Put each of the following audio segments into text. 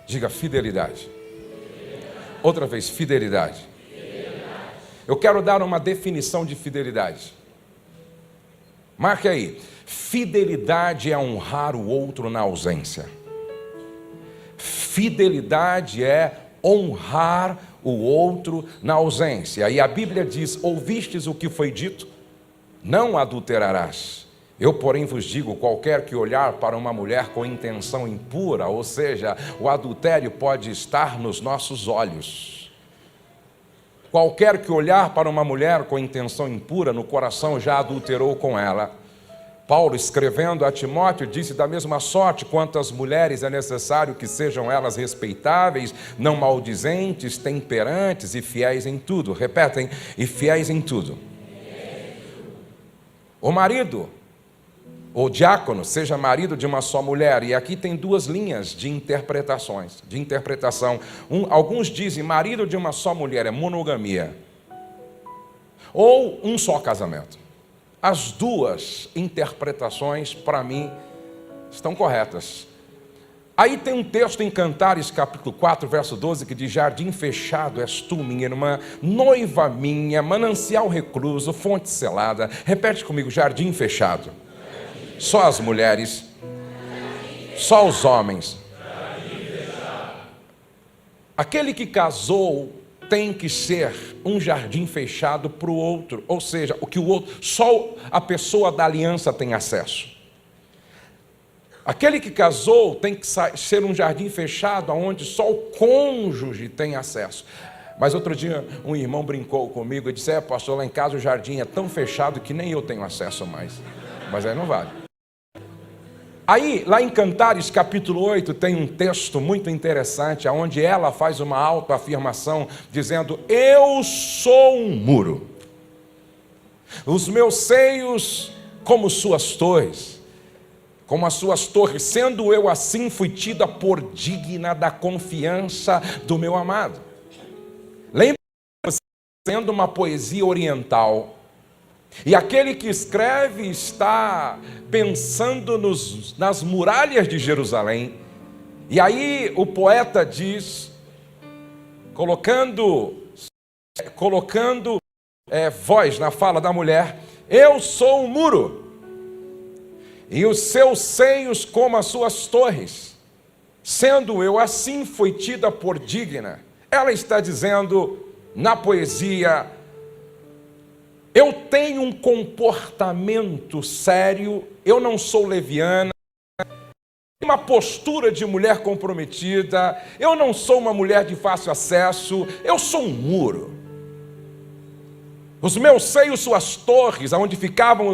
Diga fidelidade. Outra vez, fidelidade. Eu quero dar uma definição de fidelidade. Marque aí. Fidelidade é honrar o outro na ausência. Fidelidade é honrar o outro na ausência. E a Bíblia diz: ouvistes o que foi dito? Não adulterarás. Eu, porém, vos digo, qualquer que olhar para uma mulher com intenção impura, ou seja, o adultério pode estar nos nossos olhos. Qualquer que olhar para uma mulher com intenção impura, no coração já adulterou com ela. Paulo, escrevendo a Timóteo, disse: da mesma sorte, quanto às mulheres é necessário que sejam elas respeitáveis, não maldizentes, temperantes e fiéis em tudo. Repetem: e fiéis em tudo. O marido, o diácono, seja marido de uma só mulher. E aqui tem duas linhas de interpretação. Alguns dizem marido de uma só mulher, é monogamia. Ou um só casamento. As duas interpretações, para mim, estão corretas. Aí tem um texto em Cantares, capítulo 4, verso 12, que diz: jardim fechado és tu, minha irmã, noiva minha, manancial recluso, fonte selada. Repete comigo: jardim fechado. Só as mulheres, só os homens. Aquele que casou tem que ser um jardim fechado para o outro, ou seja, o que o outro, só a pessoa da aliança tem acesso. Aquele que casou tem que ser um jardim fechado, onde só o cônjuge tem acesso. Mas outro dia um irmão brincou comigo e disse: pastor, lá em casa o jardim é tão fechado que nem eu tenho acesso mais. Mas aí não vale. Aí, lá em Cantares, capítulo 8, tem um texto muito interessante, onde ela faz uma autoafirmação, dizendo: eu sou um muro, os meus seios como suas torres, como as suas torres, sendo eu assim, fui tida por digna da confiança do meu amado. Lembra, sendo uma poesia oriental, e aquele que escreve está pensando nas muralhas de Jerusalém. E aí o poeta diz, colocando voz na fala da mulher: eu sou um muro, e os seus seios como as suas torres, sendo eu assim, fui tida por digna. Ela está dizendo na poesia: eu tenho um comportamento sério, eu não sou leviana, uma postura de mulher comprometida, eu não sou uma mulher de fácil acesso, eu sou um muro. Os meus seios, suas torres, onde ficavam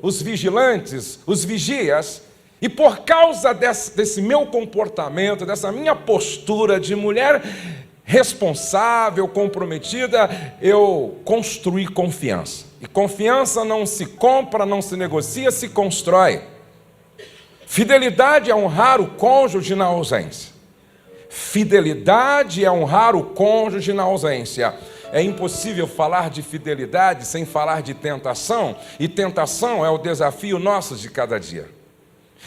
os vigilantes, os vigias, e por causa desse meu comportamento, dessa minha postura de mulher responsável, comprometida, eu construí confiança. E confiança não se compra, não se negocia, se constrói. Fidelidade é honrar o cônjuge na ausência. Fidelidade é honrar o cônjuge na ausência. É impossível falar de fidelidade sem falar de tentação, e tentação é o desafio nosso de cada dia.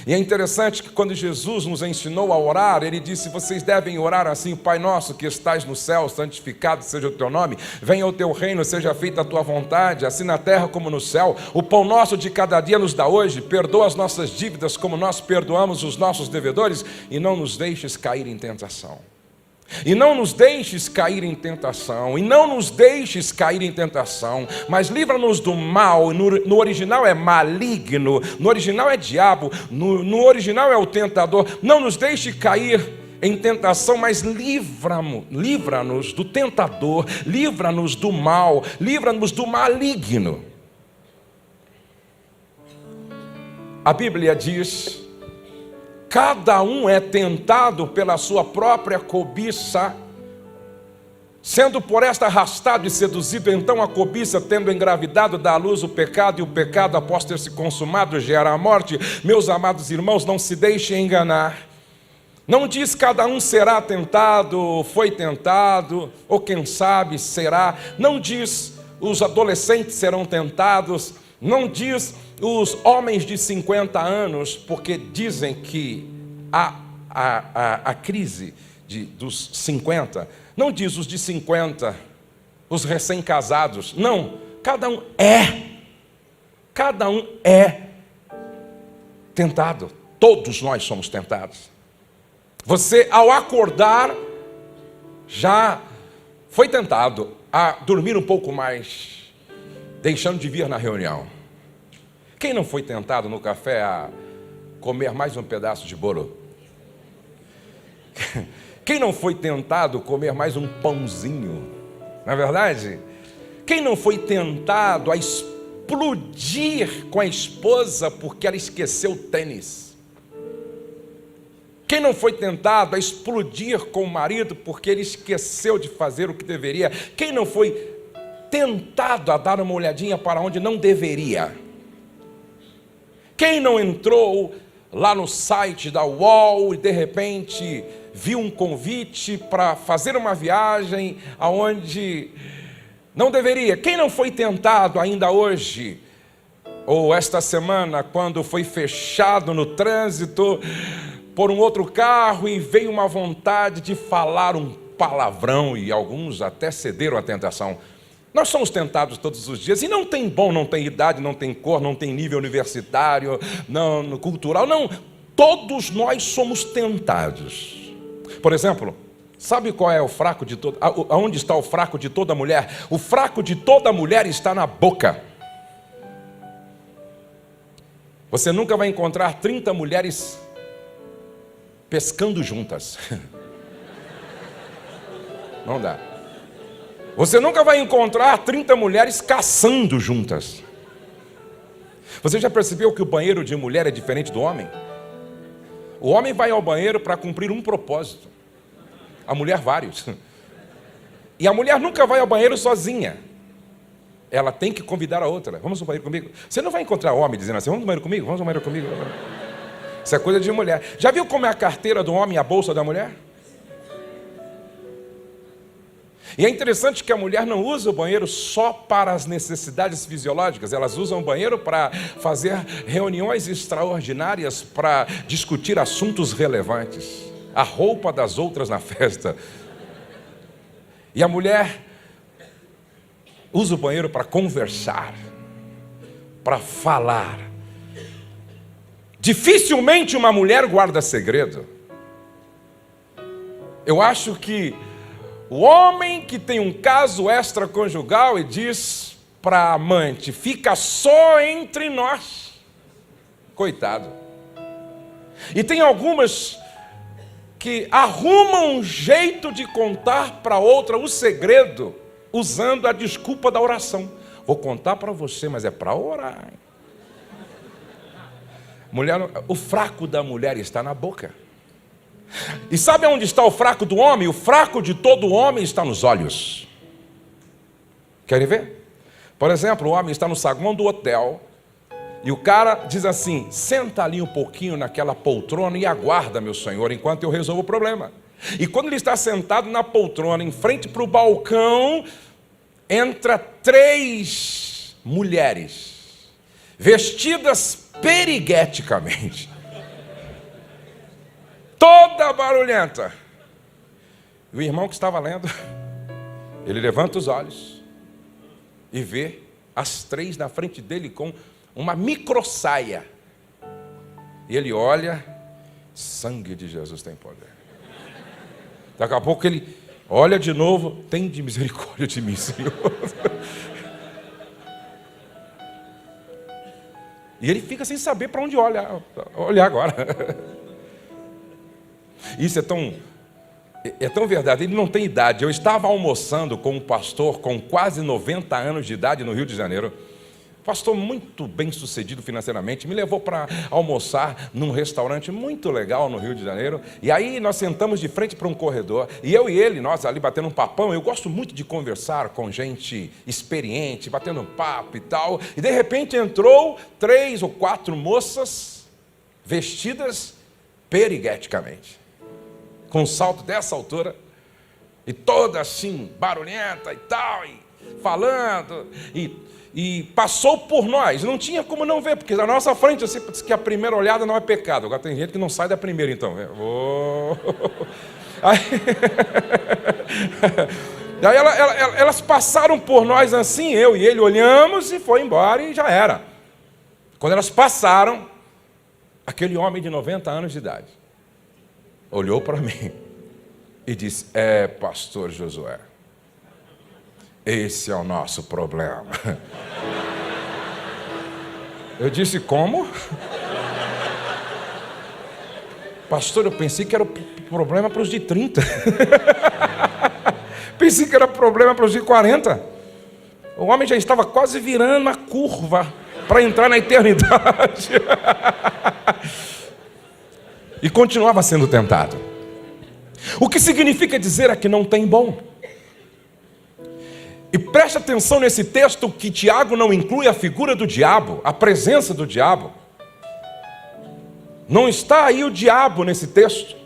E é interessante que quando Jesus nos ensinou a orar, Ele disse: vocês devem orar assim: Pai nosso que estais no céu, santificado seja o teu nome, venha o teu reino, seja feita a tua vontade, assim na terra como no céu. O pão nosso de cada dia nos dá hoje, perdoa as nossas dívidas como nós perdoamos os nossos devedores, e não nos deixes cair em tentação. E não nos deixes cair em tentação, mas livra-nos do mal. No original é maligno, no original é diabo, no original é o tentador. Não nos deixe cair em tentação, mas livra-nos do tentador, livra-nos do mal, livra-nos do maligno. A Bíblia diz: cada um é tentado pela sua própria cobiça, sendo por esta arrastado e seduzido, então a cobiça, tendo engravidado, dá à luz o pecado, e o pecado, após ter se consumado, gera a morte. Meus amados irmãos, não se deixem enganar. Não diz cada um será tentado, foi tentado, ou quem sabe será. Não diz os adolescentes serão tentados. Não diz os homens de 50 anos, porque dizem que a crise dos 50, não diz os de 50, os recém-casados, não, cada um é tentado, todos nós somos tentados. Você, ao acordar, já foi tentado a dormir um pouco mais, deixando de vir na reunião. Quem não foi tentado no café a comer mais um pedaço de bolo? Quem não foi tentado a comer mais um pãozinho? Não é verdade? Quem não foi tentado a explodir com a esposa porque ela esqueceu o tênis? Quem não foi tentado a explodir com o marido porque ele esqueceu de fazer o que deveria? Quem não foi tentado a dar uma olhadinha para onde não deveria? Quem não entrou lá no site da UOL e de repente viu um convite para fazer uma viagem aonde não deveria? Quem não foi tentado ainda hoje, ou esta semana, quando foi fechado no trânsito por um outro carro e veio uma vontade de falar um palavrão e alguns até cederam à tentação? Nós somos tentados todos os dias, e não tem bom, não tem idade, não tem cor, não tem nível universitário, não cultural, não. Todos nós somos tentados. Por exemplo, sabe qual é o fraco de toda? Aonde está o fraco de toda mulher? O fraco de toda mulher está na boca. Você nunca vai encontrar 30 mulheres pescando juntas. Não dá. Você nunca vai encontrar 30 mulheres caçando juntas. Você já percebeu que o banheiro de mulher é diferente do homem? O homem vai ao banheiro para cumprir um propósito. A mulher vários. E a mulher nunca vai ao banheiro sozinha. Ela tem que convidar a outra. Vamos ao banheiro comigo? Você não vai encontrar homem dizendo assim, vamos ao banheiro comigo? Vamos ao banheiro comigo? Isso é coisa de mulher. Já viu como é a carteira do homem e a bolsa da mulher? E é interessante que a mulher não usa o banheiro só para as necessidades fisiológicas, elas usam o banheiro para fazer reuniões extraordinárias, para discutir assuntos relevantes, a roupa das outras na festa. E a mulher usa o banheiro para conversar, para falar. Dificilmente uma mulher guarda segredo. Eu acho que o homem que tem um caso extraconjugal e diz para a amante, fica só entre nós. Coitado. E tem algumas que arrumam um jeito de contar para outra o segredo, usando a desculpa da oração. Vou contar para você, mas é para orar. Mulher, o fraco da mulher está na boca. E sabe onde está o fraco do homem? O fraco de todo homem está nos olhos. Querem ver? Por exemplo, o homem está no saguão do hotel e o cara diz assim, senta ali um pouquinho naquela poltrona e aguarda, meu senhor, enquanto eu resolvo o problema. E quando ele está sentado na poltrona, em frente para o balcão, entra 3 mulheres, vestidas perigueticamente, toda barulhenta. E o irmão que estava lendo, ele levanta os olhos e vê as 3 na frente dele com uma microsaia. E ele olha, sangue de Jesus tem poder. Daqui a pouco ele olha de novo, tem de misericórdia de mim, Senhor. E ele fica sem saber para onde olhar agora. Isso é tão verdade, ele não tem idade. Eu estava almoçando com um pastor com quase 90 anos de idade no Rio de Janeiro. Pastor muito bem sucedido financeiramente, me levou para almoçar num restaurante muito legal no Rio de Janeiro. E aí nós sentamos de frente para um corredor, e eu e ele, nós ali batendo um papão. Eu gosto muito de conversar com gente experiente, batendo um papo e tal. E de repente entrou 3 ou 4 moças vestidas perigueticamente, com um salto dessa altura, e toda assim, barulhenta e tal, e falando, e passou por nós. Não tinha como não ver, porque na nossa frente, assim, que a primeira olhada não é pecado. Agora tem gente que não sai da primeira, então. Aí elas passaram por nós assim, eu e ele olhamos e foi embora e já era. Quando elas passaram, aquele homem de 90 anos de idade olhou para mim e disse: pastor Josué, esse é o nosso problema. Eu disse: como? Pastor, eu pensei que era problema para os de 30. Pensei que era problema para os de 40. O homem já estava quase virando a curva para entrar na eternidade. E continuava sendo tentado. O que significa dizer que não tem bom. E preste atenção nesse texto que Tiago não inclui a figura do diabo, a presença do diabo. Não está aí o diabo nesse texto.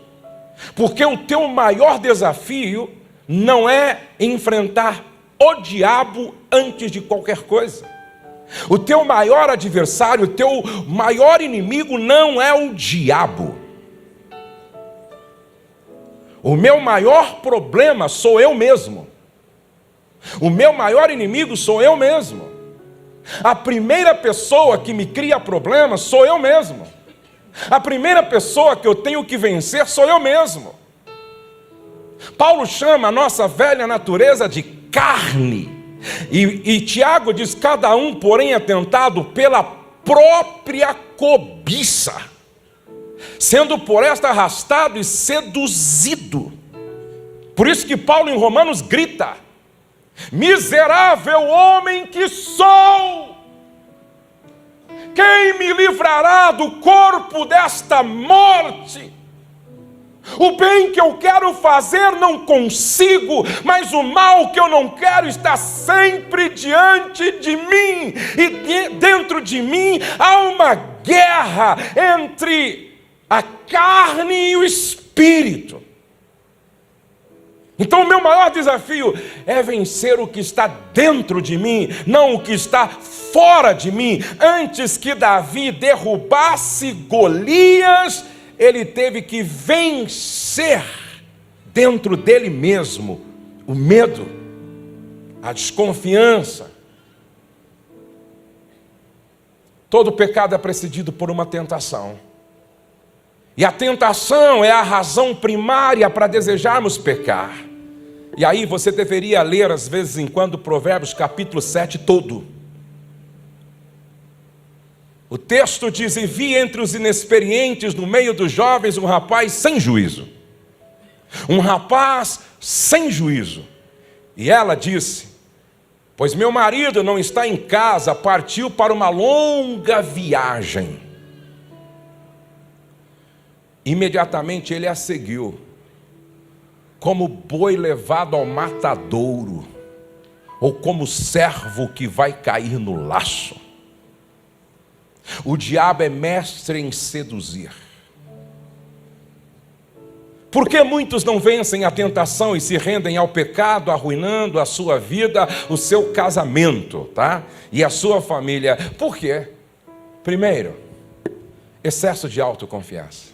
Porque o teu maior desafio não é enfrentar o diabo antes de qualquer coisa. O teu maior adversário, o teu maior inimigo não é o diabo. O meu maior problema sou eu mesmo. O meu maior inimigo sou eu mesmo. A primeira pessoa que me cria problemas sou eu mesmo. A primeira pessoa que eu tenho que vencer sou eu mesmo. Paulo chama a nossa velha natureza de carne. E Tiago diz: cada um, porém, é tentado pela própria cobiça, sendo por esta arrastado e seduzido. Por isso que Paulo em Romanos grita: miserável homem que sou! Quem me livrará do corpo desta morte? O bem que eu quero fazer não consigo, mas o mal que eu não quero está sempre diante de mim. E dentro de mim há uma guerra entre a carne e o espírito. Então o meu maior desafio é vencer o que está dentro de mim, não o que está fora de mim. Antes que Davi derrubasse Golias, ele teve que vencer dentro dele mesmo o medo, a desconfiança. Todo pecado é precedido por uma tentação. E a tentação é a razão primária para desejarmos pecar. E aí você deveria ler, às vezes em quando, Provérbios capítulo 7 todo. O texto diz: e vi entre os inexperientes, no meio dos jovens, um rapaz sem juízo. Um rapaz sem juízo. E ela disse: pois meu marido não está em casa, partiu para uma longa viagem. Imediatamente ele a seguiu, como boi levado ao matadouro, ou como servo que vai cair no laço. O diabo é mestre em seduzir. Por que muitos não vencem a tentação e se rendem ao pecado, arruinando a sua vida, o seu casamento, tá? E a sua família? Por quê? Primeiro, excesso de autoconfiança.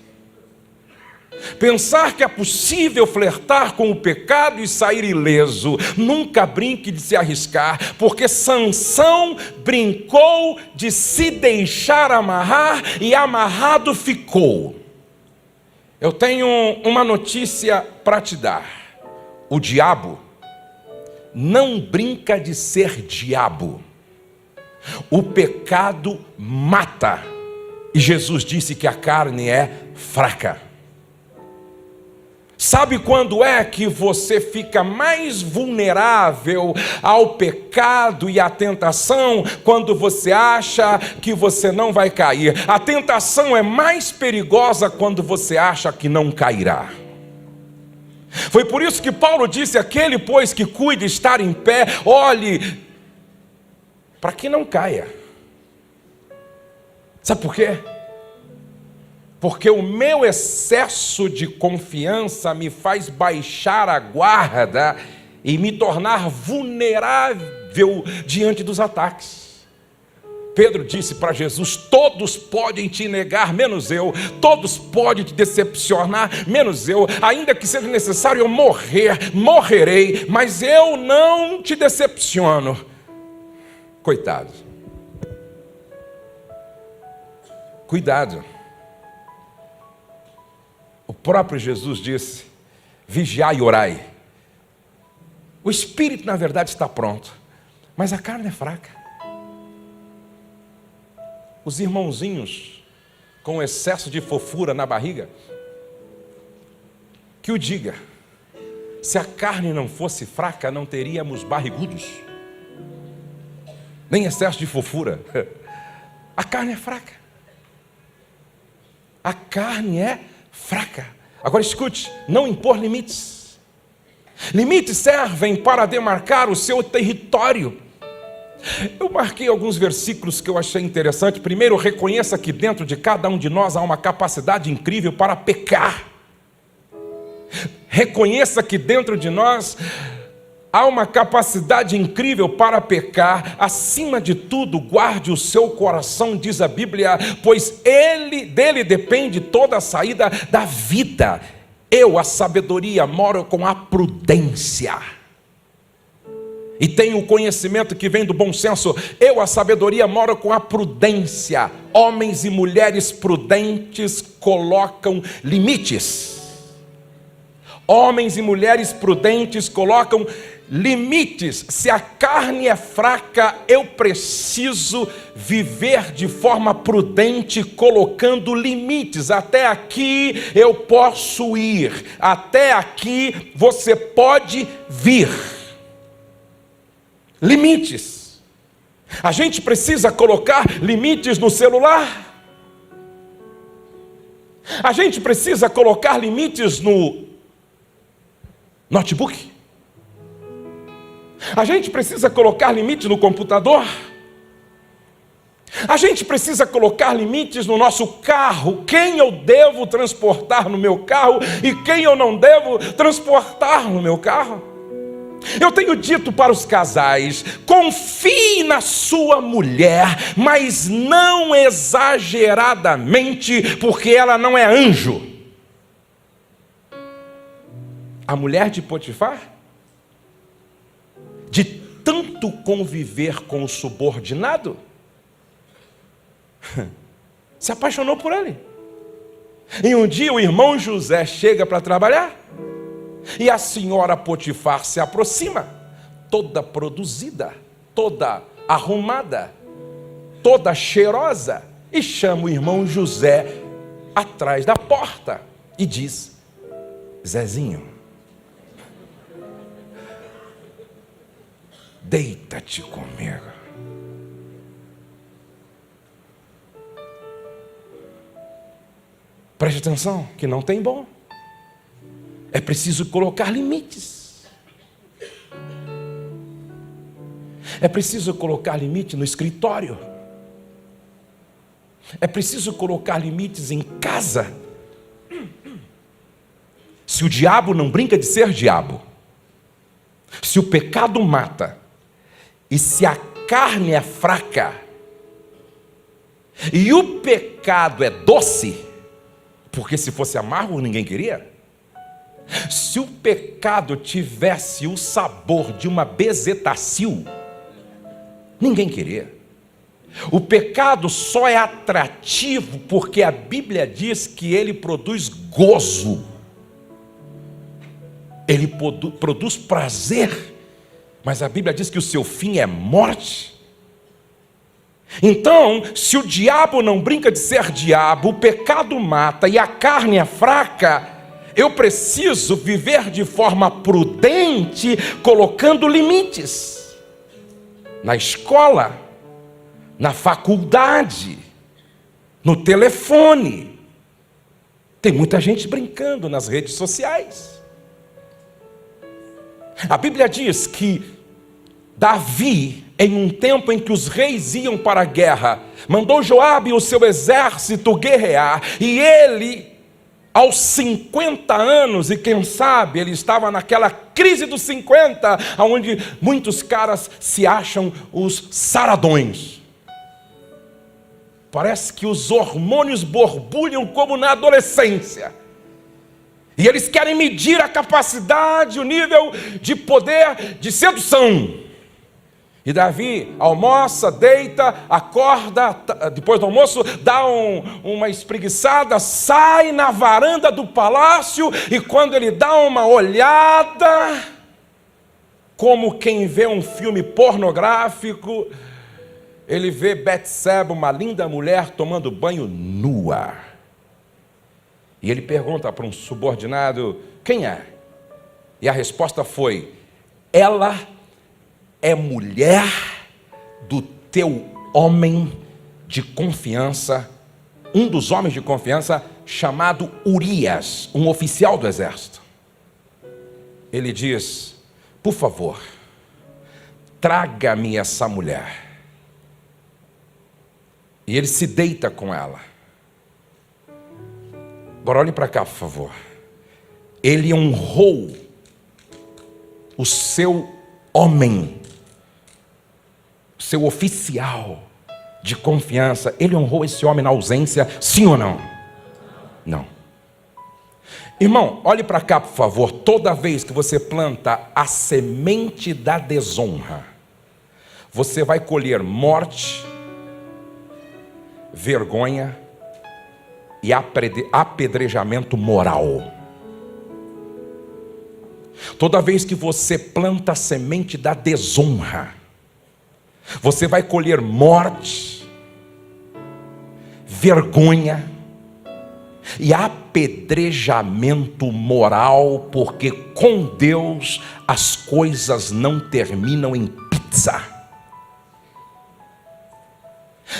Pensar que é possível flertar com o pecado e sair ileso. Nunca brinque de se arriscar, porque Sansão brincou de se deixar amarrar e amarrado ficou. Eu tenho uma notícia para te dar. O diabo não brinca de ser diabo. O pecado mata. E Jesus disse que a carne é fraca. Sabe quando é que você fica mais vulnerável ao pecado e à tentação? Quando você acha que você não vai cair. A tentação é mais perigosa quando você acha que não cairá. Foi por isso que Paulo disse: aquele, pois, que cuida estar em pé, olhe para que não caia. Sabe por quê? Porque o meu excesso de confiança me faz baixar a guarda e me tornar vulnerável invisível diante dos ataques. Pedro disse para Jesus: todos podem te negar, menos eu. Todos podem te decepcionar, menos eu. Ainda que seja necessário eu morrer, morrerei, mas eu não te decepciono. Coitado. Cuidado. O próprio Jesus disse: vigiai e orai. O espírito, na verdade, está pronto, mas a carne é fraca. Os irmãozinhos com excesso de fofura na barriga, que o diga. Se a carne não fosse fraca, não teríamos barrigudos, nem excesso de fofura. A carne é fraca. A carne é fraca. Agora escute, não impor limites. Limites servem para demarcar o seu território. Eu marquei alguns versículos que eu achei interessante. Primeiro, reconheça que dentro de cada um de nós há uma capacidade incrível para pecar. Reconheça que dentro de nós há uma capacidade incrível para pecar. Acima de tudo, guarde o seu coração, diz a Bíblia, pois dele depende toda a saída da vida. Eu, a sabedoria, moro com a prudência. E tenho o conhecimento que vem do bom senso. Eu, a sabedoria, moro com a prudência. Homens e mulheres prudentes colocam limites. Homens e mulheres prudentes colocam limites. Se a carne é fraca, eu preciso viver de forma prudente, colocando limites. Até aqui eu posso ir. Até aqui você pode vir. Limites. A gente precisa colocar limites no celular. A gente precisa colocar limites no notebook. A gente precisa colocar limites no computador. A gente precisa colocar limites no nosso carro. Quem eu devo transportar no meu carro e quem eu não devo transportar no meu carro. Eu tenho dito para os casais: confie na sua mulher, mas não exageradamente, porque ela não é anjo. A mulher de Potifar, de tanto conviver com o subordinado, se apaixonou por ele. E um dia o irmão José chega para trabalhar, e a senhora Potifar se aproxima, toda produzida, toda arrumada, toda cheirosa, e chama o irmão José atrás da porta e diz: Zezinho, deita-te comigo. Preste atenção, que não tem bom. É preciso colocar limites. É preciso colocar limite no escritório. É preciso colocar limites em casa. Se o diabo não brinca de ser diabo, se o pecado mata, e se a carne é fraca, e o pecado é doce, porque se fosse amargo ninguém queria. Se o pecado tivesse o sabor de uma bezetacil, ninguém queria. O pecado só é atrativo porque a Bíblia diz que ele produz gozo. Ele produz prazer. Mas a Bíblia diz que o seu fim é morte. Então, se o diabo não brinca de ser diabo, o pecado mata e a carne é fraca, eu preciso viver de forma prudente, colocando limites. Na escola, na faculdade, no telefone. Tem muita gente brincando nas redes sociais. A Bíblia diz que Davi, em um tempo em que os reis iam para a guerra, mandou Joabe e o seu exército guerrear, e ele aos 50 anos, e quem sabe ele estava naquela crise dos 50, onde muitos caras se acham os saradões. Parece que os hormônios borbulham como na adolescência. E eles querem medir a capacidade, o nível de poder de sedução. E Davi almoça, deita, acorda, depois do almoço, dá uma espreguiçada, sai na varanda do palácio, e quando ele dá uma olhada, como quem vê um filme pornográfico, ele vê Betseba, uma linda mulher, tomando banho nua. E ele pergunta para um subordinado: quem é? E a resposta foi: ela é mulher do teu homem de confiança, um dos homens de confiança, chamado Urias, um oficial do exército. Ele diz: por favor, traga-me essa mulher. E ele se deita com ela. Agora olhe para cá, por favor. Ele honrou o seu homem, seu oficial de confiança. Ele honrou esse homem na ausência, sim ou não? Não. Irmão, olhe para cá, por favor. Toda vez que você planta a semente da desonra, você vai colher morte, vergonha e apedrejamento moral. Toda vez que você planta a semente da desonra, você vai colher morte, vergonha e apedrejamento moral, porque com Deus as coisas não terminam em pizza.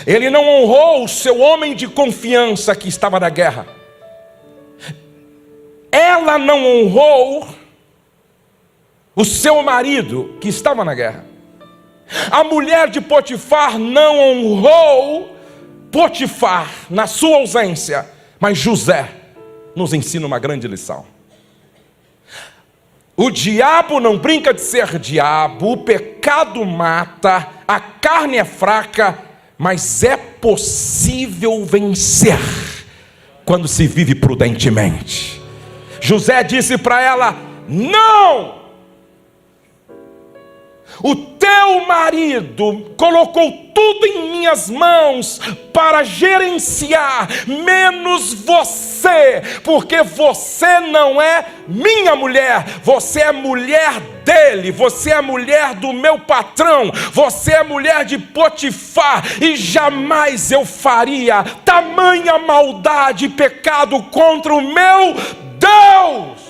Ele não honrou o seu homem de confiança que estava na guerra. Ela não honrou o seu marido que estava na guerra. A mulher de Potifar não honrou Potifar na sua ausência, mas José nos ensina uma grande lição. O diabo não brinca de ser diabo, o pecado mata, a carne é fraca, mas é possível vencer quando se vive prudentemente. José disse para ela: não! O teu marido colocou tudo em minhas mãos para gerenciar, menos você, porque você não é minha mulher, você é mulher dele, você é mulher do meu patrão, você é mulher de Potifar, e jamais eu faria tamanha maldade e pecado contra o meu Deus.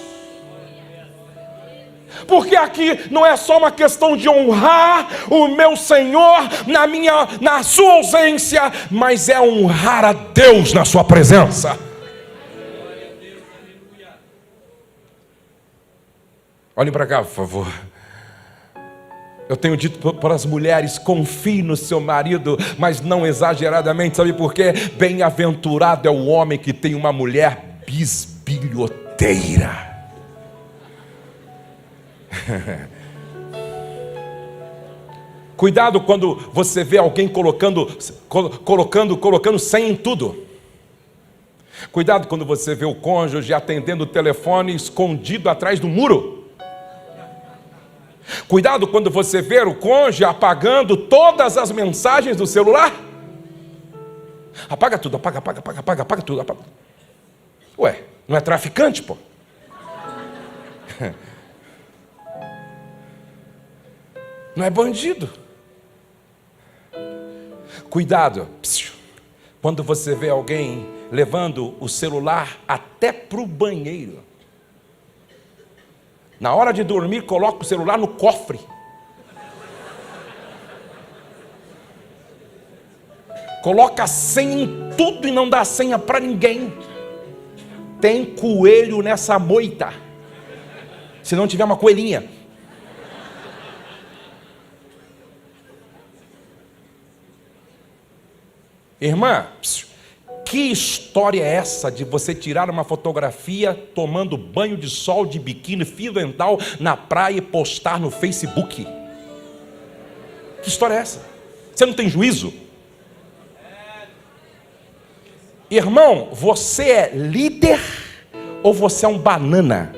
Porque aqui não é só uma questão de honrar o meu Senhor na sua ausência, mas é honrar a Deus na sua presença. Olhem para cá, por favor. Eu tenho dito para as mulheres: confie no seu marido, mas não exageradamente. Sabe por quê? Bem-aventurado é o homem que tem uma mulher bisbilhoteira. Cuidado quando você vê alguém colocando senha em tudo. Cuidado quando você vê o cônjuge atendendo o telefone escondido atrás do muro. Cuidado quando você vê o cônjuge apagando todas as mensagens do celular. Apaga tudo, apaga tudo, apaga. Ué, não é traficante, pô? Não é bandido. Cuidado quando você vê alguém levando o celular até para o banheiro. Na hora de dormir, coloca o celular no cofre. Coloca a senha em tudo e não dá senha para ninguém. Tem coelho nessa moita. Se não tiver uma coelhinha. Irmã, Que história é essa de você tirar uma fotografia tomando banho de sol de biquíni, fio dental na praia e postar no Facebook? Que história é essa? Você não tem juízo? Irmão, você é líder ou você é um banana?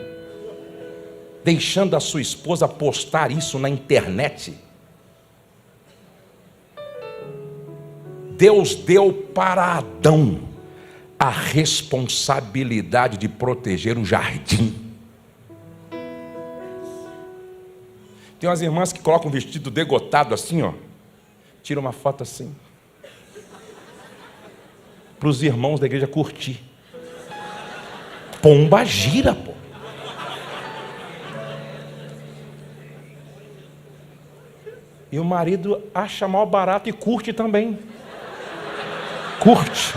Deixando a sua esposa postar isso na internet? Deus deu para Adão a responsabilidade de proteger o jardim. Tem umas irmãs que colocam um vestido degotado assim, ó. Tira uma foto assim. Para os irmãos da igreja curtir. Pomba gira, pô. E o marido acha mal barato e curte também. Curte.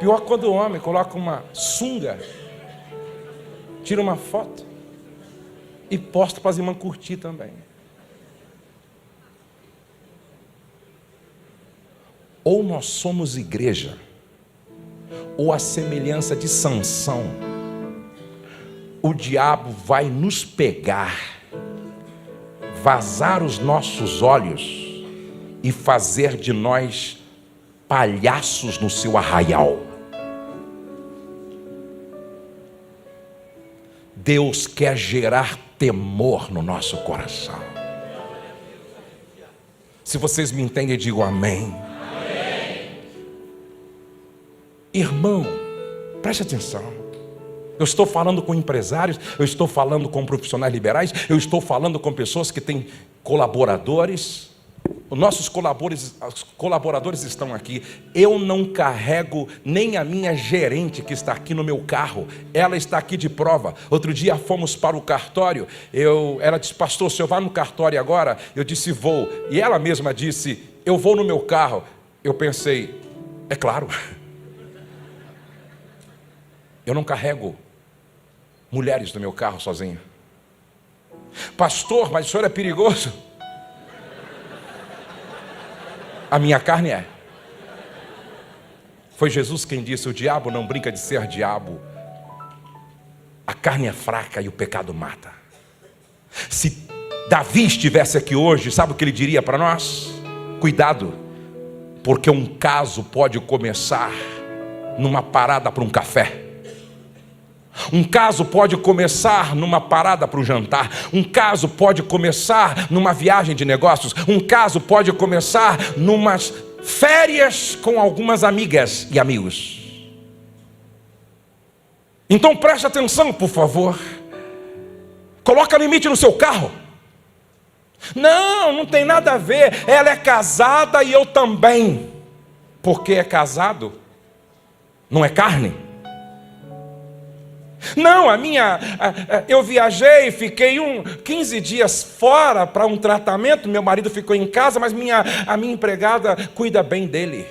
Pior quando o homem coloca uma sunga, tira uma foto e posta para as irmãs curtir também. Ou nós somos igreja, ou a semelhança de Sansão, o diabo vai nos pegar, vazar os nossos olhos e fazer de nós palhaços no seu arraial. Deus quer gerar temor no nosso coração. Se vocês me entendem, digam amém. Irmão, preste atenção. Eu estou falando com empresários, eu estou falando com profissionais liberais, eu estou falando com pessoas que têm colaboradores. Os nossos colaboradores estão aqui. Eu não carrego nem a minha gerente que está aqui no meu carro. Ela está aqui de prova. Outro dia fomos para o cartório. Ela disse, pastor, o senhor vai no cartório agora? Eu disse, vou. E ela mesma disse, eu vou no meu carro. Eu pensei, é claro. Eu não carrego mulheres no meu carro sozinho. Pastor, mas o senhor é perigoso? A minha carne é. Foi Jesus quem disse, o diabo não brinca de ser diabo. A carne é fraca e o pecado mata. Se Davi estivesse aqui hoje, sabe o que ele diria para nós? Cuidado, porque um caso pode começar numa parada para um café. Um caso pode começar numa parada para o jantar. Um caso pode começar numa viagem de negócios. Um caso pode começar numas férias com algumas amigas e amigos. Então preste atenção, por favor. Coloca limite no seu carro. Não tem nada a ver. Ela é casada e eu também. Porque é casado, não é carne. Não, eu viajei, fiquei 15 dias fora para um tratamento, meu marido ficou em casa, mas a minha empregada cuida bem dele.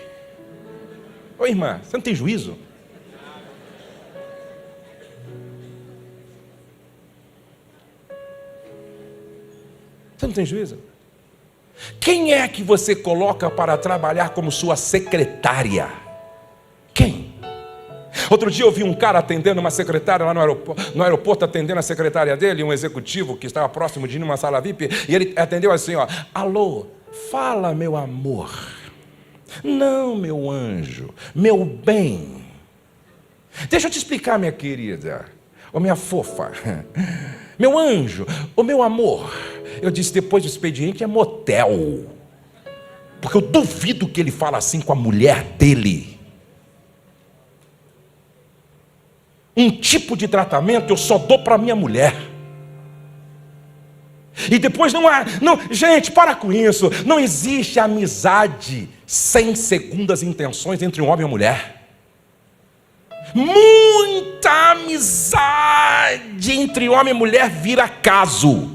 Ô irmã, você não tem juízo? Você não tem juízo? Quem é que você coloca para trabalhar como sua secretária? Quem? Outro dia eu vi um cara atendendo uma secretária lá no aeroporto, atendendo a secretária dele, um executivo que estava próximo de ir numa sala VIP, e ele atendeu assim, ó, alô, fala meu amor, não meu anjo, meu bem, deixa eu te explicar minha querida, ô minha fofa, meu anjo, ô meu amor. Eu disse, depois do expediente é motel, porque eu duvido que ele fala assim com a mulher dele. Um tipo de tratamento eu só dou para minha mulher. E depois gente, para com isso. Não existe amizade sem segundas intenções entre um homem e uma mulher. Muita amizade entre homem e mulher vira caso.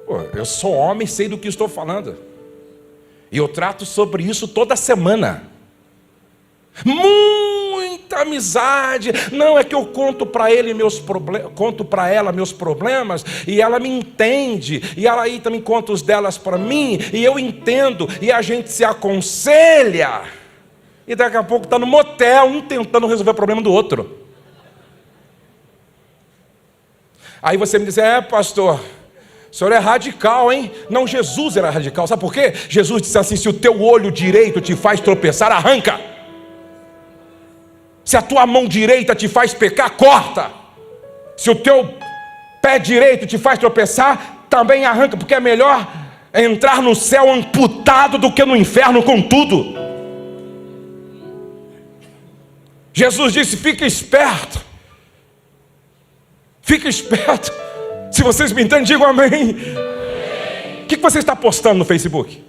Pô, eu sou homem, sei do que estou falando. E eu trato sobre isso toda semana. Muita amizade. Não é que eu conto para ele conto para ela meus problemas e ela me entende, e ela aí também conta os delas para mim e eu entendo, e a gente se aconselha. E daqui a pouco está no motel, um tentando resolver o problema do outro. Aí você me diz: pastor, o senhor é radical, hein? Não, Jesus era radical. Sabe por quê? Jesus disse assim: se o teu olho direito te faz tropeçar, arranca. Se a tua mão direita te faz pecar, corta. Se o teu pé direito te faz tropeçar, também arranca, porque é melhor entrar no céu amputado do que no inferno com tudo. Jesus disse: fica esperto. Fica esperto. Se vocês me entendem, digam amém. O que você está postando no Facebook?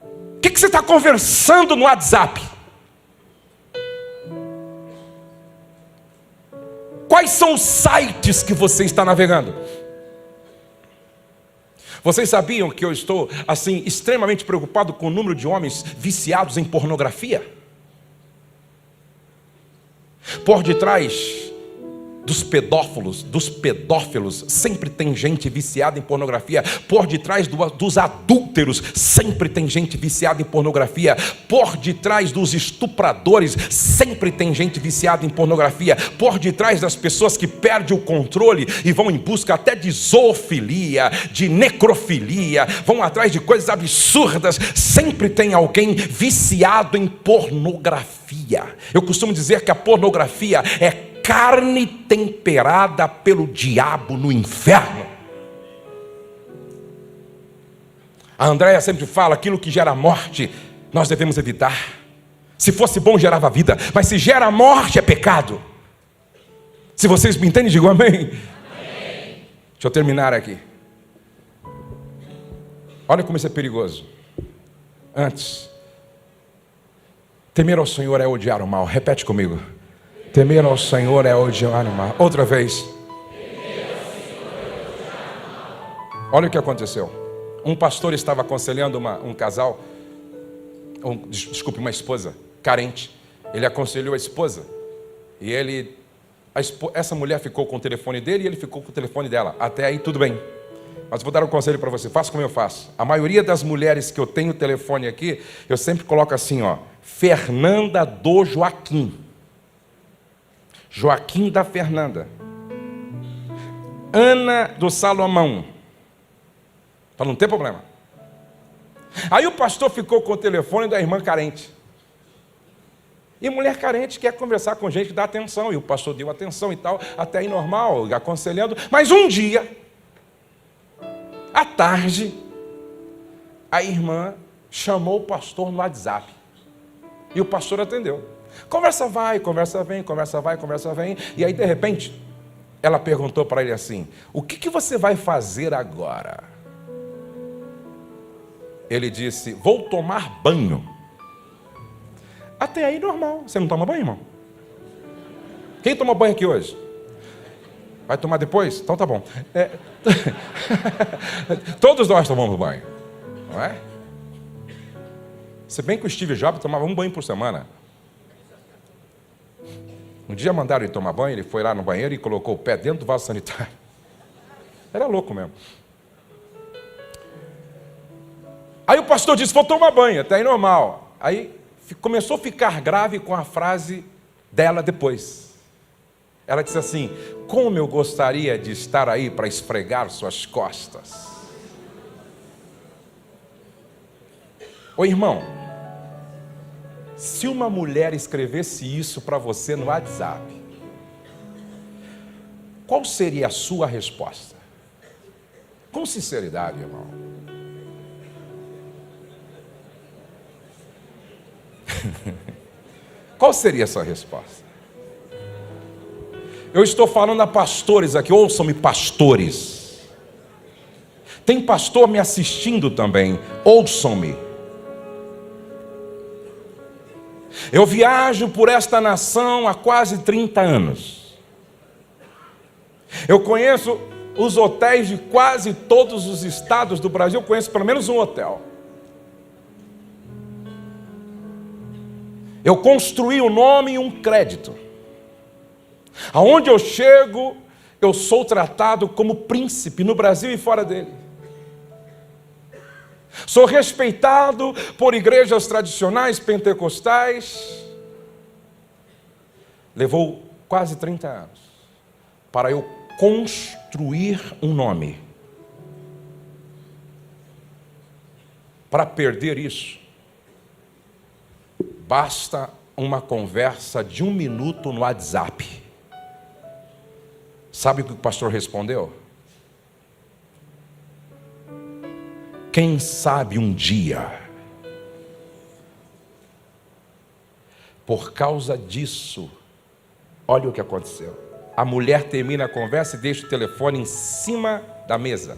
O que você está conversando no WhatsApp? Quais são os sites que você está navegando? Vocês sabiam que eu estou, assim, extremamente preocupado com o número de homens viciados em pornografia? Por detrás dos pedófilos, sempre tem gente viciada em pornografia. Por detrás dos adúlteros, sempre tem gente viciada em pornografia. Por detrás dos estupradores, sempre tem gente viciada em pornografia. Por detrás das pessoas que perdem o controle e vão em busca até de zoofilia, de necrofilia, vão atrás de coisas absurdas, sempre tem alguém viciado em pornografia. Eu costumo dizer que a pornografia é carne temperada pelo diabo no inferno. A Andréia sempre fala: aquilo que gera morte, nós devemos evitar. Se fosse bom, gerava vida, mas se gera morte, é pecado. Se vocês me entendem, digam amém. Amém. Deixa eu terminar aqui. Olha como isso é perigoso. Antes, temer ao Senhor é odiar o mal. Repete comigo. Temer ao Senhor é odiar o mal. Outra vez. Olha o que aconteceu. Um pastor estava aconselhando um casal, uma esposa carente. Ele aconselhou a esposa. E essa mulher ficou com o telefone dele e ele ficou com o telefone dela. Até aí tudo bem. Mas vou dar um conselho para você. Faça como eu faço. A maioria das mulheres que eu tenho o telefone aqui, eu sempre coloco assim, Fernanda do Joaquim. Joaquim da Fernanda, Ana do Salomão, para não ter problema. Aí o pastor ficou com o telefone da irmã carente. E mulher carente quer conversar com gente que dá atenção, e o pastor deu atenção e tal, até aí normal, aconselhando. Mas um dia, à tarde, a irmã chamou o pastor no WhatsApp, e o pastor atendeu. Conversa vai, conversa vem, conversa vai, conversa vem. E aí de repente ela perguntou para ele assim: o que você vai fazer agora? Ele disse: vou tomar banho. Até aí normal. Você não toma banho, irmão? Quem tomou banho aqui hoje? Vai tomar depois? Então tá bom. Todos nós tomamos banho, não é? Se bem que o Steve Jobs tomava um banho por semana. Um dia mandaram ele tomar banho, ele foi lá no banheiro e colocou o pé dentro do vaso sanitário. Era louco mesmo. Aí o pastor disse: vou tomar banho, até aí normal. Aí começou a ficar grave com a frase dela depois. Ela disse assim: como eu gostaria de estar aí para esfregar suas costas. Ô irmão, se uma mulher escrevesse isso para você no WhatsApp, qual seria a sua resposta? Com sinceridade, irmão. Qual seria a sua resposta? Eu estou falando a pastores aqui, ouçam-me, pastores. Tem pastor me assistindo também, ouçam-me. Eu viajo por esta nação há quase 30 anos. Eu conheço os hotéis de quase todos os estados do Brasil. Eu conheço pelo menos um hotel. Eu construí um nome e um crédito. Aonde eu chego, eu sou tratado como príncipe no Brasil e fora dele. Sou respeitado por igrejas tradicionais pentecostais. Levou quase 30 anos para eu construir um nome. Para perder isso, basta uma conversa de 1 minuto no WhatsApp. Sabe o que o pastor respondeu? Quem sabe um dia. Por causa disso, olha o que aconteceu. A mulher termina a conversa e deixa o telefone em cima da mesa.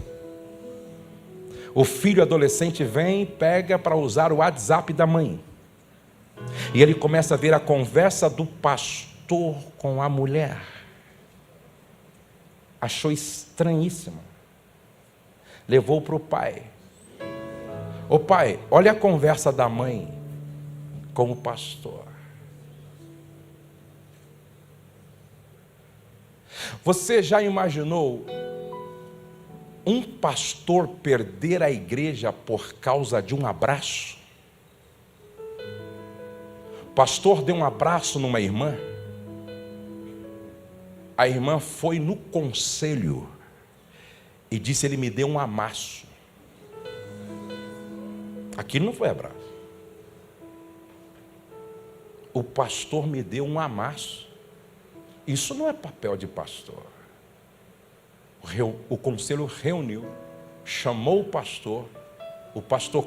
O filho adolescente vem e pega para usar o WhatsApp da mãe. E ele começa a ver a conversa do pastor com a mulher. Achou estranhíssimo. Levou para o pai. Ô pai, olha a conversa da mãe com o pastor. Você já imaginou um pastor perder a igreja por causa de um abraço? O pastor deu um abraço numa irmã. A irmã foi no conselho e disse: ele me deu um amasso. Aquilo não foi abraço. O pastor me deu um amasso. Isso não é papel de pastor. O conselho reuniu, chamou o pastor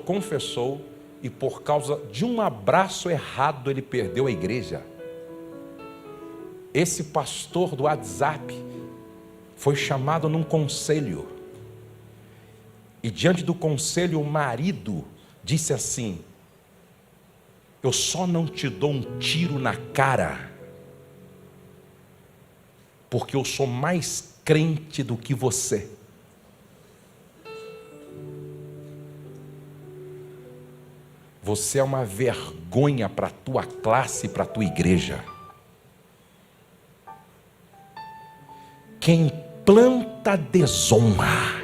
confessou, e por causa de um abraço errado ele perdeu a igreja. Esse pastor do WhatsApp foi chamado num conselho, e diante do conselho o marido disse assim: eu só não te dou um tiro na cara porque eu sou mais crente do que você. Você é uma vergonha para a tua classe e para a tua igreja. Quem planta desonra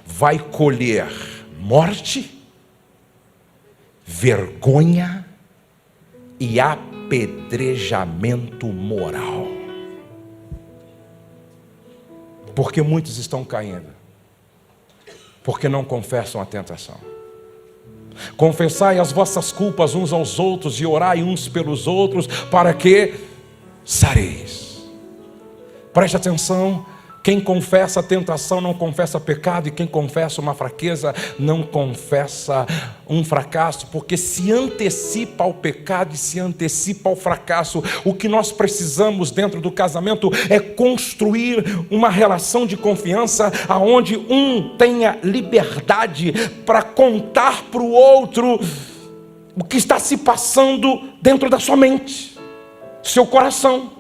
vai colher morte, vergonha e apedrejamento moral. Porque muitos estão caindo, porque não confessam a tentação. Confessai as vossas culpas uns aos outros e orai uns pelos outros, para que sareis. Preste atenção. Quem confessa a tentação não confessa pecado, e quem confessa uma fraqueza não confessa um fracasso, porque se antecipa ao pecado e se antecipa ao fracasso. O que nós precisamos dentro do casamento é construir uma relação de confiança, aonde um tenha liberdade para contar para o outro o que está se passando dentro da sua mente, seu coração.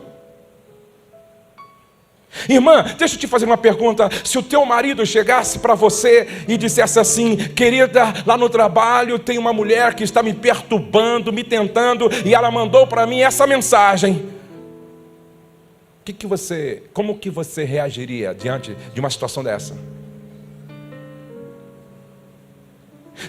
Irmã, deixa eu te fazer uma pergunta. Se o teu marido chegasse para você e dissesse assim: querida, lá no trabalho tem uma mulher que está me perturbando, me tentando, e ela mandou para mim essa mensagem, como que você reagiria diante de uma situação dessa?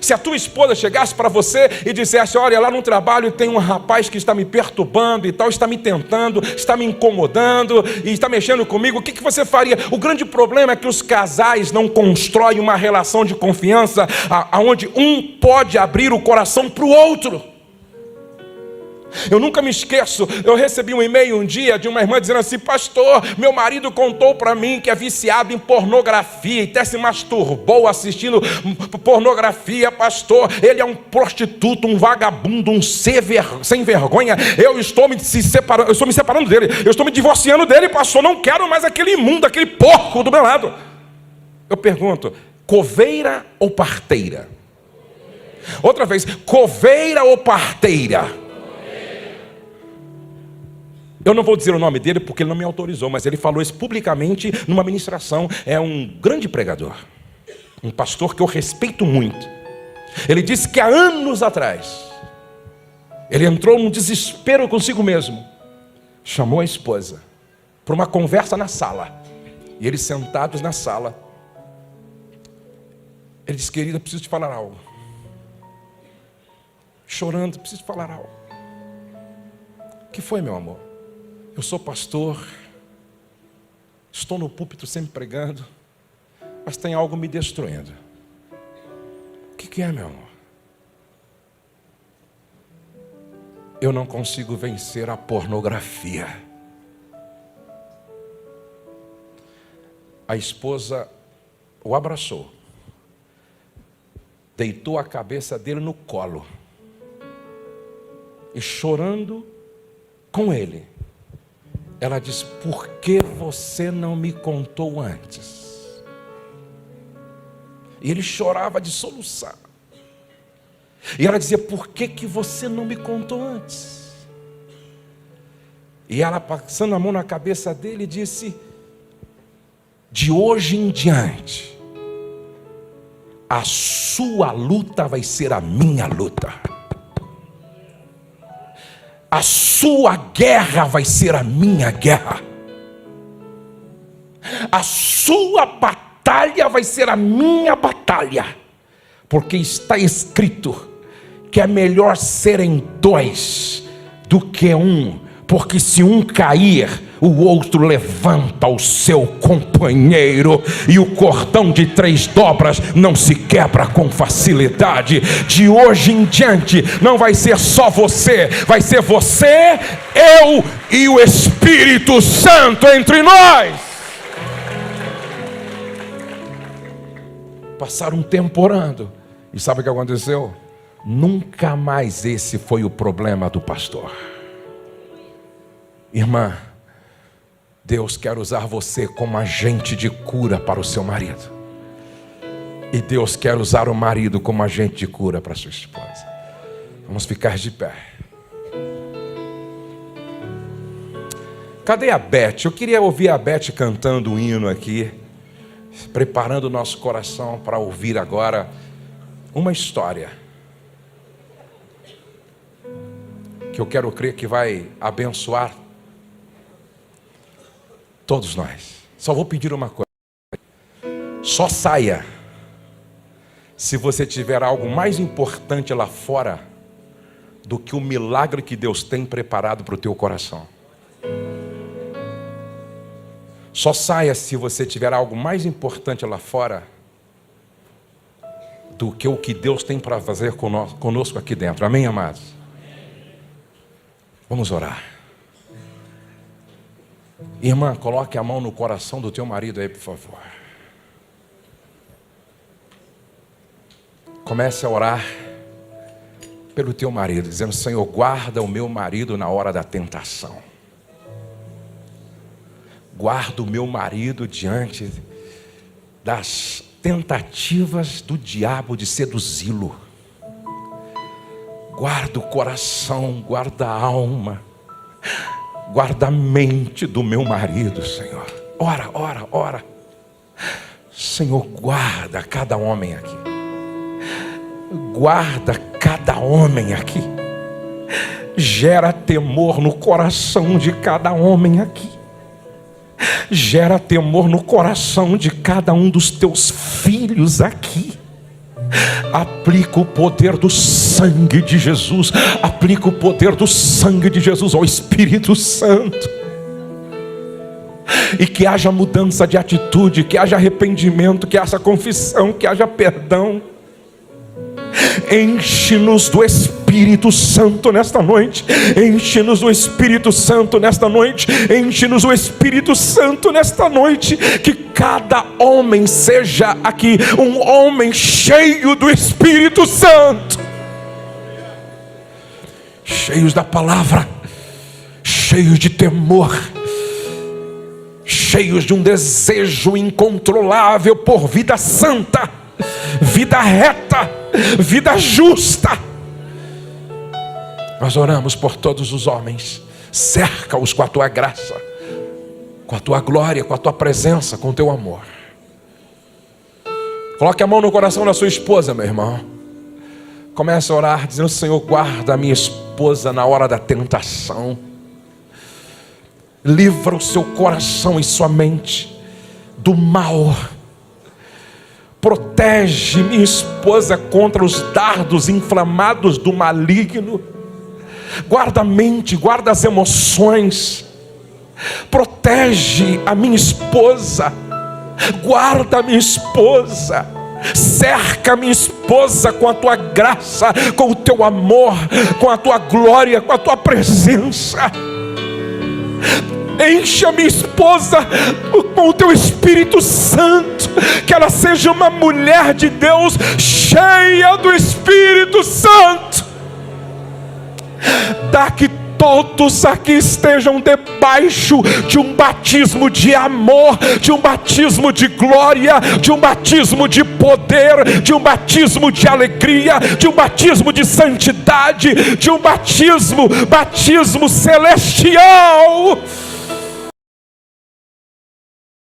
Se a tua esposa chegasse para você e dissesse: olha, lá no trabalho tem um rapaz que está me perturbando e tal, está me tentando, está me incomodando e está mexendo comigo, o que você faria? O grande problema é que os casais não constroem uma relação de confiança aonde um pode abrir o coração para o outro. Eu nunca me esqueço, eu recebi um e-mail um dia de uma irmã dizendo assim: pastor, meu marido contou para mim que é viciado em pornografia e até se masturbou assistindo pornografia, pastor. Ele é um prostituto, um vagabundo, um sem vergonha. Eu estou me separando dele, eu estou me divorciando dele, pastor. Não quero mais aquele imundo, aquele porco do meu lado. Eu pergunto: coveira ou parteira? Outra vez: coveira ou parteira? Eu não vou dizer o nome dele porque ele não me autorizou, mas ele falou isso publicamente numa ministração. É um grande pregador, um pastor que eu respeito muito. Ele disse que há anos atrás Ele entrou num desespero consigo mesmo. Chamou a esposa para uma conversa na sala. E eles sentados na sala, ele disse: querida, preciso te falar algo. Chorando: preciso te falar algo. O que foi, meu amor? Eu sou pastor, estou no púlpito sempre pregando, mas tem algo me destruindo. O que é, meu amor? Eu não consigo vencer a pornografia. A esposa o abraçou, deitou a cabeça dele no colo e, chorando com ele, ela disse: por que você não me contou antes? E ele chorava de soluçar. E ela dizia: por que você não me contou antes? E ela, passando a mão na cabeça dele, disse: de hoje em diante, a sua luta vai ser a minha luta. A sua guerra vai ser a minha guerra. A sua batalha vai ser a minha batalha. Porque está escrito que é melhor serem dois do que um. Porque se um cair, o outro levanta o seu companheiro. E o cordão de 3 dobras não se quebra com facilidade. De hoje em diante, não vai ser só você, vai ser você, eu e o Espírito Santo entre nós. Passaram um tempo orando. E sabe o que aconteceu? Nunca mais esse foi o problema do pastor. Irmã, Deus quer usar você como agente de cura para o seu marido. E Deus quer usar o marido como agente de cura para a sua esposa. Vamos ficar de pé. Cadê a Beth? Eu queria ouvir a Beth cantando um hino aqui, preparando o nosso coração para ouvir agora uma história que eu quero crer que vai abençoar todos nós. Só vou pedir uma coisa: só saia se você tiver algo mais importante lá fora do que o milagre que Deus tem preparado para o teu coração. Só saia se você tiver algo mais importante lá fora do que o que Deus tem para fazer conosco aqui dentro. Amém, amados? Vamos orar. Irmã, coloque a mão no coração do teu marido aí, por favor. Comece a orar pelo teu marido, dizendo: Senhor, guarda o meu marido na hora da tentação. Guarda o meu marido diante das tentativas do diabo de seduzi-lo. Guarda o coração, guarda a alma, guarda a mente do meu marido, Senhor. Ora, ora, ora. Senhor, guarda cada homem aqui. Guarda cada homem aqui. Gera temor no coração de cada homem aqui. Gera temor no coração de cada um dos teus filhos aqui. Aplica o poder do sangue de Jesus. Aplica o poder do sangue de Jesus ao Espírito Santo. E que haja mudança de atitude, que haja arrependimento, que haja confissão, que haja perdão. Enche-nos do Espírito Santo nesta noite. Enche-nos do Espírito Santo nesta noite. Enche-nos do Espírito Santo nesta noite. Que cada homem seja aqui um homem cheio do Espírito Santo, cheios da palavra, cheios de temor, cheios de um desejo incontrolável por vida santa, vida reta, vida justa. Nós oramos por todos os homens. Cerca-os com a tua graça, com a tua glória, com a tua presença, com o teu amor. Coloque a mão no coração da sua esposa, meu irmão. Comece a orar dizendo: Senhor, guarda a minha esposa na hora da tentação. Livra o seu coração e sua mente do mal. Protege minha esposa contra os dardos inflamados do maligno. Guarda a mente, guarda as emoções. Protege a minha esposa. Guarda a minha esposa. Cerca a minha esposa com a tua graça, com o teu amor, com a tua glória, com a tua presença. Enche a minha esposa com o teu Espírito Santo, que ela seja uma mulher de Deus cheia do Espírito Santo. Dá que todos aqui estejam debaixo de um batismo de amor, de um batismo de glória, de um batismo de poder, de um batismo de alegria, de um batismo de santidade, de um batismo celestial.